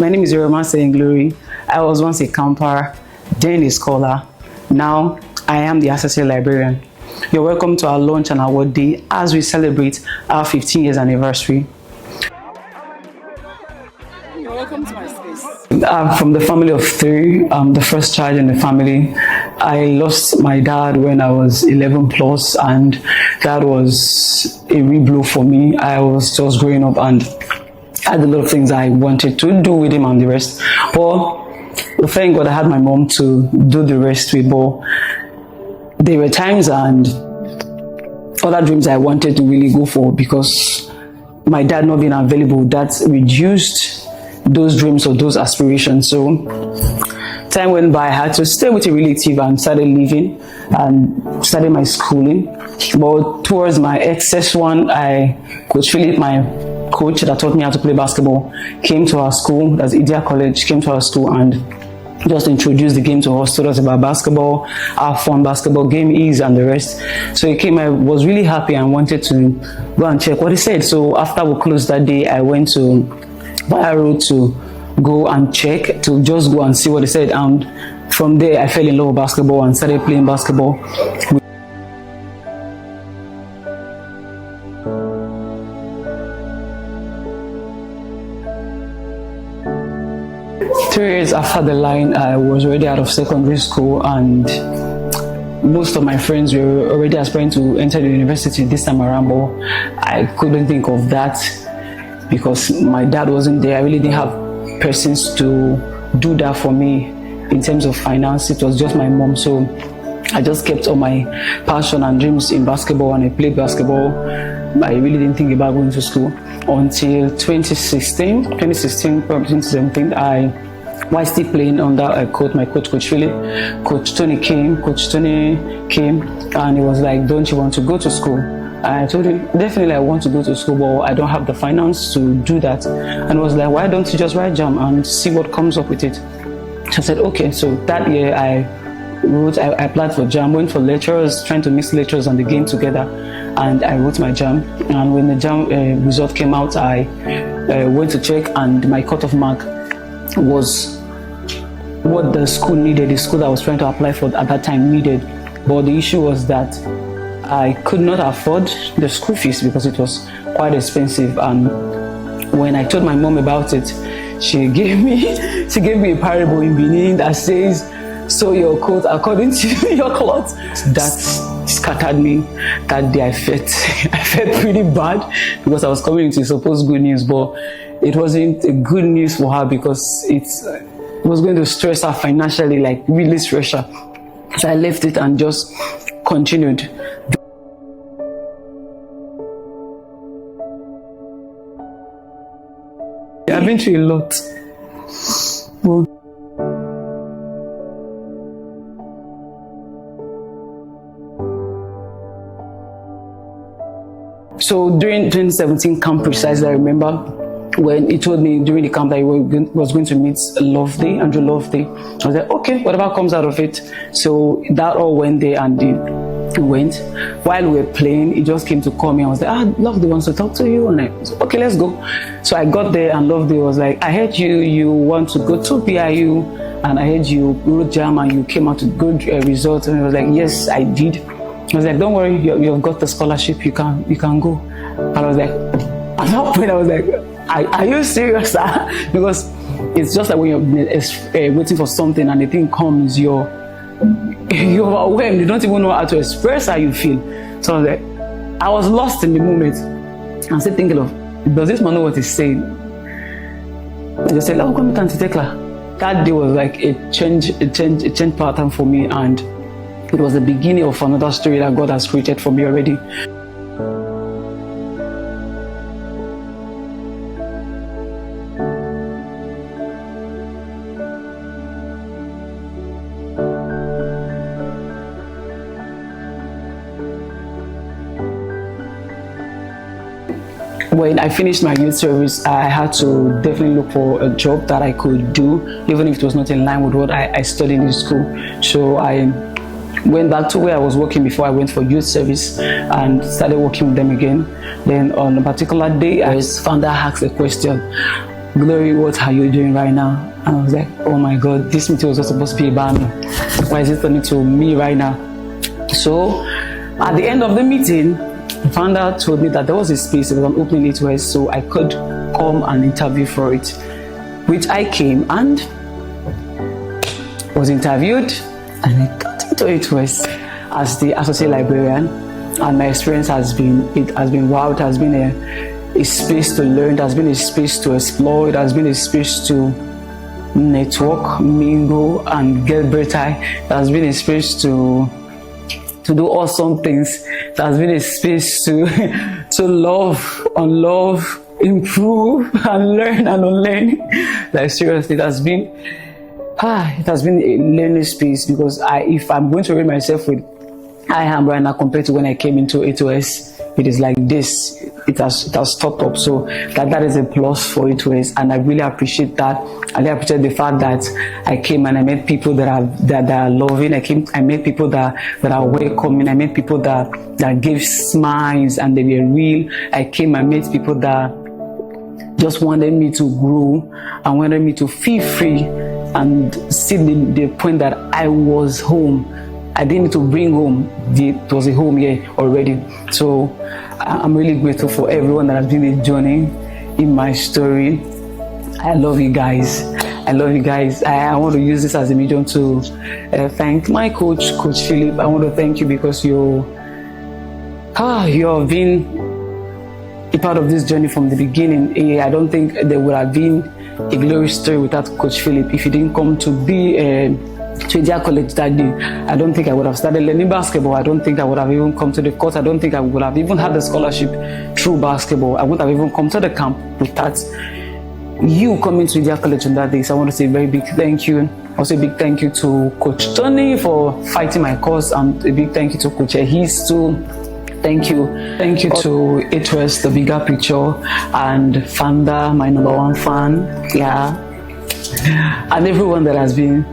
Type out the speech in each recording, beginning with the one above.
My name is A2S Alumni Glory. I was once a camper, then a scholar. Now I am the associate librarian. You're welcome to our launch and award day as we celebrate our 15 years anniversary. You're welcome to my space. I'm from the family of three. I'm the first child in the family. I lost my dad when I was 11 plus, and that was a real blow for me. I was just growing up and I had a lot of things I wanted to do with him and the rest. But thank God I had my mom to do the rest with. But there were times and other dreams I wanted to really go for, because my dad not being available, that reduced those dreams or those aspirations. So time went by, I had to stay with a relative and started living and started my schooling. But towards my XS1, Coach Philip, my coach that taught me how to play basketball, came to our school, that's Idia College, came to our school and just introduced the game to us, told us about basketball, how fun basketball game is and the rest. So he came, I was really happy and wanted to go and check what he said. So after we closed that day, I went to via road to go and check, to just go and see what he said. And from there, I fell in love with basketball and started playing basketball. 3 years after the line, I was already out of secondary school, and most of my friends were already aspiring to enter the university this time around, but I couldn't think of that because my dad wasn't there. I really didn't have persons to do that for me in terms of finance. It was just my mom. So I just kept all my passion and dreams in basketball, and I played basketball. I really didn't think about going to school until 2016, probably 2017. While still playing under my coach, Coach Philip, Coach Tony came, and he was like, don't you want to go to school? I told him, definitely I want to go to school, but I don't have the finance to do that. And he was like, why don't you just write JAM and see what comes up with it? So I said, okay. So that year I applied for JAM, went for lectures, trying to mix lectures and the game together, and I wrote my JAM. And when the JAM result came out, I went to check, and my cutoff mark was what the school needed, the school that I was trying to apply for at that time needed. But the issue was that I could not afford the school fees because it was quite expensive. And when I told my mom about it, she gave me a parable in Benin that says, sew your coat according to your cloth. That scattered me. That day I felt pretty bad because I was coming into supposed good news, but it wasn't a good news for her because it was going to stress her financially, like really stress her. So I left it and just continued. I've been through a lot. So during 2017 camp precisely, I remember when he told me during the camp that he was going to meet Andrew Loveday. I was like, okay, whatever comes out of it. So that all went there, and he went. While we were playing, he just came to call me. I was like, Loveday wants to talk to you. And I was like, okay, let's go. So I got there, and Loveday was like, I heard you want to go to BIU, and I heard you wrote JAM and you came out with good results. And I was like, yes, I did. I was like, don't worry, you've got the scholarship, you can go. And I was like, at that point I was like, are you serious? Because it's just like when you're waiting for something and the thing comes, you're overwhelmed. You don't even know how to express how you feel. So I was like, I was lost in the moment and still thinking of, does this man know what he's saying? I just said, oh, come to Tekla. That day was like a change pattern for me, and it was the beginning of another story that God has created for me already. When I finished my youth service, I had to definitely look for a job that I could do, even if it was not in line with what I studied in school. So I went back to where I was working before I went for youth service and started working with them again. Then on a particular day, I found out asked a question, Glory, what are you doing right now? And I was like, oh my God, this meeting was not supposed to be about me. Why is it turning to me right now? So at the end of the meeting, the founder told me that there was a space, there was an opening A2S, so I could come and interview for it, which I came and was interviewed, and I got into A2S as the associate librarian. And my experience has been wow. It has been a space to learn, it has been a space to explore, it has been a space to network, mingle, and get better. It has been a space to do awesome things. It has been a space to love, unlove, improve, and learn and unlearn. Like seriously, it has been a learning space, because if I'm going to rate myself with I am right now compared to when I came into A2S, it is like this. It has stopped up. So that is a plus for A2S, and I really appreciate that. I really appreciate the fact that I came and I met people that are loving. I met people that are welcoming. I met people that gave smiles and they were real. I came and met people that just wanted me to grow and wanted me to feel free and see the point that I was home. I didn't need to bring home. It was a home here already. So I'm really grateful for everyone that has been a journey in my story. I love you guys. I love you guys. I want to use this as a medium to thank my coach, Coach Philip. I want to thank you because you have been a part of this journey from the beginning. I don't think there would have been a glory story without Coach Philip. If he didn't come to be to India College that day, I don't think I would have started learning basketball. I don't think I would have even come to the court. I don't think I would have even had the scholarship through basketball. I wouldn't have even come to the camp without you coming to India College on that day. So I want to say a very big thank you. Also a big thank you to Coach Tony for fighting my cause, and a big thank you to Coach Ehis too. Thank you to A2S, the bigger picture, and founder, my number one fan, and everyone that has been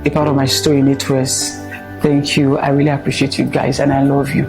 a part of my story in A2S. Thank you. I really appreciate you guys, and I love you.